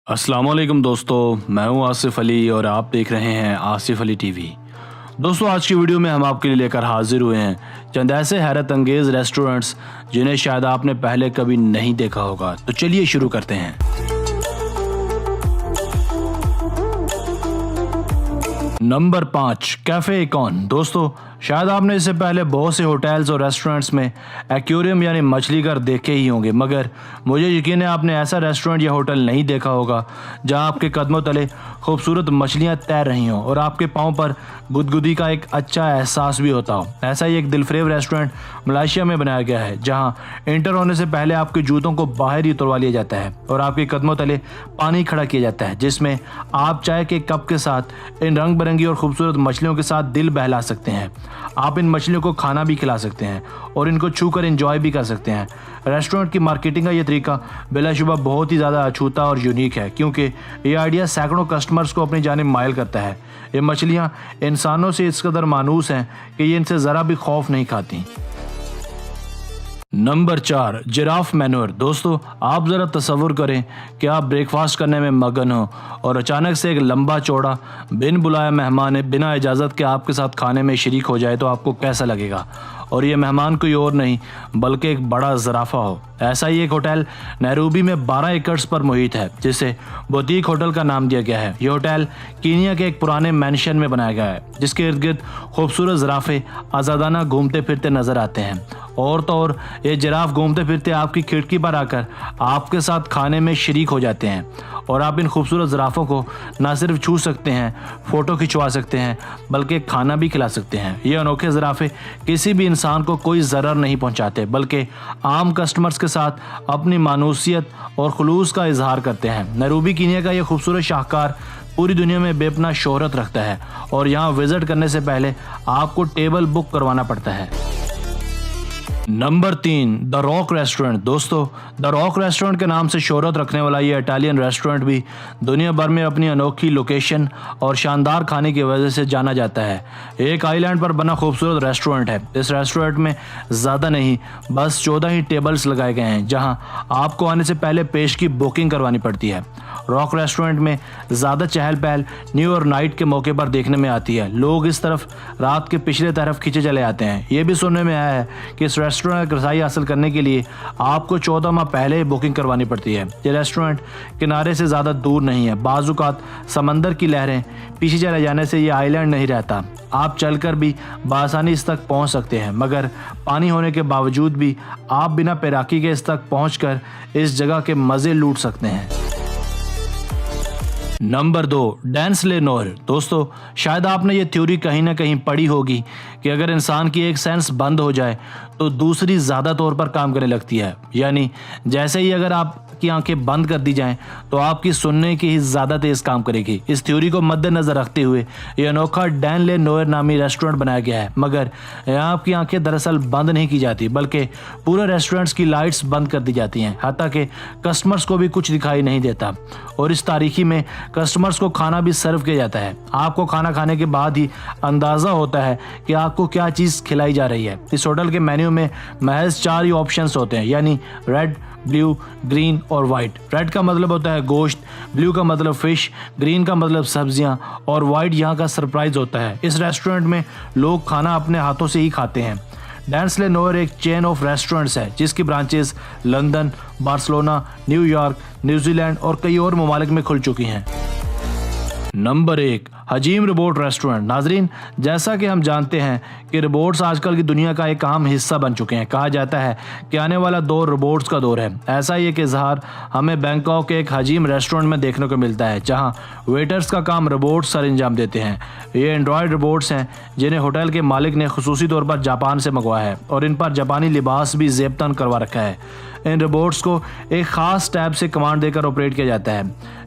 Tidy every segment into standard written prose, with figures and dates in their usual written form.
अस्सलाम वालेकुम दोस्तों, मैं हूं आसिफ अली और आप देख रहे हैं आसिफ अली टीवी। दोस्तों, आज की वीडियो में हम आपके लिए लेकर हाजिर हुए हैं चंद ऐसे हैरत अंगेज़ रेस्टोरेंट्स जिन्हें शायद आपने पहले कभी नहीं देखा होगा। तो चलिए शुरू करते हैं। Number 5, cafe icon. दोस्तों, शायद आपने इससे पहले बहुत से होटल्स और रेस्टोरेंट्स में एक्वेरियम यानी मछली घर देखे ही होंगे, मगर मुझे यकीन है आपने ऐसा रेस्टोरेंट या होटल नहीं देखा होगा जहां आपके कदमों तले खूबसूरत मछलियां तैर रही हों और आपके पाँव पर गुदगुदी का एक अच्छा एहसास भी होता हो। ऐसा ही एक दिलफरेब रेस्टोरेंट मलेशिया में बनाया गया है, जहाँ एंटर होने से पहले आपके जूतों को बाहर ही उतरवा लिया जाता है और आपके कदमों तले पानी खड़ा किया जाता है, जिसमें आप चाय के कप के साथ इन रंग बिरंगी और खूबसूरत मछलियों के साथ दिल बहला सकते हैं। आप इन मछलियों को खाना भी खिला सकते हैं और इनको छूकर एंजॉय भी कर सकते हैं। रेस्टोरेंट की मार्केटिंग का ये तरीका बिलाशुबा बहुत ही ज़्यादा अछूता और यूनिक है, क्योंकि ये आइडिया सैकड़ों कस्टमर्स को अपनी जानिब माइल करता है। ये मछलियाँ इंसानों से इस कदर मानूस हैं कि ये इनसे ज़रा भी खौफ नहीं खाती। Number 4, giraffe manure. दोस्तों, आप ज़रा तसव्वुर करें कि आप ब्रेकफास्ट करने में मगन हो और अचानक से एक लंबा चौड़ा बिन बुलाया मेहमान बिना इजाज़त के आपके साथ खाने में शरीक हो जाए तो आपको कैसा लगेगा। और ये मेहमान कोई और नहीं बल्कि एक बड़ा ज़राफ़ा हो। ऐसा ही एक होटल नैरोबी में 12 एकड़ पर मुहित है, जिसे बुटीक होटल का नाम दिया गया है। ये होटल कीनिया के एक पुराने मैंशन में बनाया गया है, जिसके इर्द गिर्द खूबसूरत ज़राफ़े आज़ादाना घूमते फिरते नज़र आते हैं। और तो और ये जिराफ घूमते फिरते आपकी खिड़की पर आकर आपके साथ खाने में शरीक हो जाते हैं और आप इन खूबसूरत ज़राफ़ों को ना सिर्फ छू सकते हैं, फ़ोटो खिंचवा सकते हैं, बल्कि खाना भी खिला सकते हैं। ये अनोखे ज़राफ़े किसी भी इंसान को कोई ज़रर नहीं पहुंचाते, बल्कि आम कस्टमर्स के साथ अपनी मानूसियत और खुलूस का इजहार करते हैं। नैरोबी कीनिया का ये खूबसूरत शाहकार पूरी दुनिया में बेपनाह शोहरत रखता है और यहाँ विज़िट करने से पहले आपको टेबल बुक करवाना पड़ता है। Number 3, the rock restaurant. दोस्तों, द रॉक रेस्टोरेंट के नाम से शोहरत रखने वाला ये इटालियन रेस्टोरेंट भी दुनिया भर में अपनी अनोखी लोकेशन और शानदार खाने की वजह से जाना जाता है। एक आइलैंड पर बना खूबसूरत रेस्टोरेंट है। इस रेस्टोरेंट में ज़्यादा नहीं, बस 14 ही टेबल्स लगाए गए हैं, जहां आपको आने से पहले पेश की बुकिंग करवानी पड़ती है। रॉक रेस्टोरेंट में ज़्यादा चहल पहल न्यू ईयर नाइट के मौके पर देखने में आती है। लोग इस तरफ रात के पिछले तरफ खींचे चले आते हैं। ये भी सुनने में आया है कि इस रेस्टोरेंट की रसाई हासिल करने के लिए आपको 14 माह पहले ही बुकिंग करवानी पड़ती है। ये रेस्टोरेंट किनारे से ज़्यादा दूर नहीं है। बाज़-औक़ात समंदर की लहरें पीछे चले जाने से ये आइलैंड नहीं रहता। आप चलकर भी बआसानी इस तक पहुंच सकते हैं, मगर पानी होने के बावजूद भी आप बिना तैराकी के इस तक पहुंचकर इस जगह के मज़े लूट सकते हैं। नंबर 2, डैंस ले नोर। दोस्तों, शायद आपने ये थ्योरी कहीं ना कहीं पढ़ी होगी कि अगर इंसान की एक सेंस बंद हो जाए तो दूसरी ज़्यादा तौर पर काम करने लगती है। यानी जैसे ही अगर आपकी आंखें बंद कर दी जाएं तो आपकी सुनने की ही ज़्यादा तेज़ काम करेगी। इस थ्योरी को मद्देनज़र रखते हुए ये अनोखा डैन ले नोर नामी रेस्टोरेंट बनाया गया है, मगर यहाँ आपकी आंखें दरअसल बंद नहीं की जाती, बल्कि पूरे रेस्टोरेंट्स की लाइट्स बंद कर दी जाती हैं, हत्ता कि कस्टमर्स को भी कुछ दिखाई नहीं देता। और इस तारीखी में कस्टमर्स को खाना भी सर्व किया जाता है। आपको खाना खाने के बाद ही अंदाज़ा होता है कि आपको क्या चीज़ खिलाई जा रही है। इस होटल के मेन्यू में महज 4 ही ऑप्शंस होते हैं, यानी रेड, ब्लू, ग्रीन और वाइट। रेड का मतलब होता है गोश्त, ब्लू का मतलब फिश, ग्रीन का मतलब सब्जियां और वाइट यहाँ का सरप्राइज होता है। इस रेस्टोरेंट में लोग खाना अपने हाथों से ही खाते हैं। डैंस ले नोर एक चेन ऑफ रेस्टोरेंट्स है, जिसकी branches London, Barcelona, New York, New Zealand और कई और ममालिक में खुल चुकी हैं। Number 1, हजीम robot restaurant. नाजरीन, जैसा कि हम जानते हैं कि रोबोट्स आजकल की दुनिया का एक अहम हिस्सा बन चुके हैं। कहा जाता है कि आने वाला दौर रोबोट्स का दौर है। ऐसा ही एक इजहार हमें बैंकॉक के एक हजीम रेस्टोरेंट में देखने को मिलता है, जहां वेटर्स का काम रोबोट्स सर अंजाम देते हैं। ये एंड्रॉयड रोबोट्स हैं जिन्हें होटल के मालिक ने खुसूसी तौर पर जापान से मंगवाया है और इन पर जापानी लिबास भी ज़ेबतन करवा रखा है। इन रोबोट्स को एक ख़ास टैब से कमांड देकर ऑपरेट किया जाता है।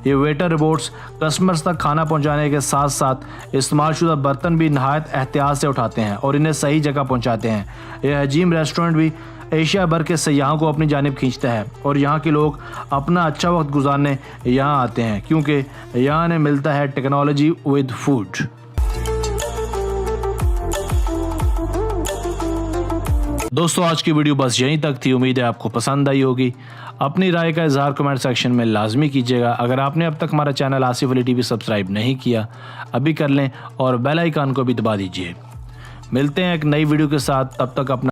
ये वेटर रोबोट्स कस्टमर्स तक खाना पहुंचाने के साथ साथ इस्तेमालशुदा बर्तन भी नहायत एहतियात से उठाते हैं और इन्हें सही जगह पहुंचाते हैं। यह हजीम रेस्टोरेंट भी एशिया भर के सयाहों को अपनी जानिब खींचता है और यहाँ के लोग अपना अच्छा वक्त गुजारने यहाँ आते हैं, क्योंकि यहाँ इन्हें मिलता है टेक्नोलॉजी विद फूड। दोस्तों, आज की वीडियो बस यहीं तक थी। उम्मीद है आपको पसंद आई होगी। अपनी राय का इजहार कमेंट सेक्शन में लाजमी कीजिएगा। अगर आपने अब तक हमारा channel Asif Ali TV subscribe नहीं किया अभी कर लें और बेल आइकन को भी दबा दीजिए। मिलते हैं एक नई वीडियो के साथ, तब तक अपना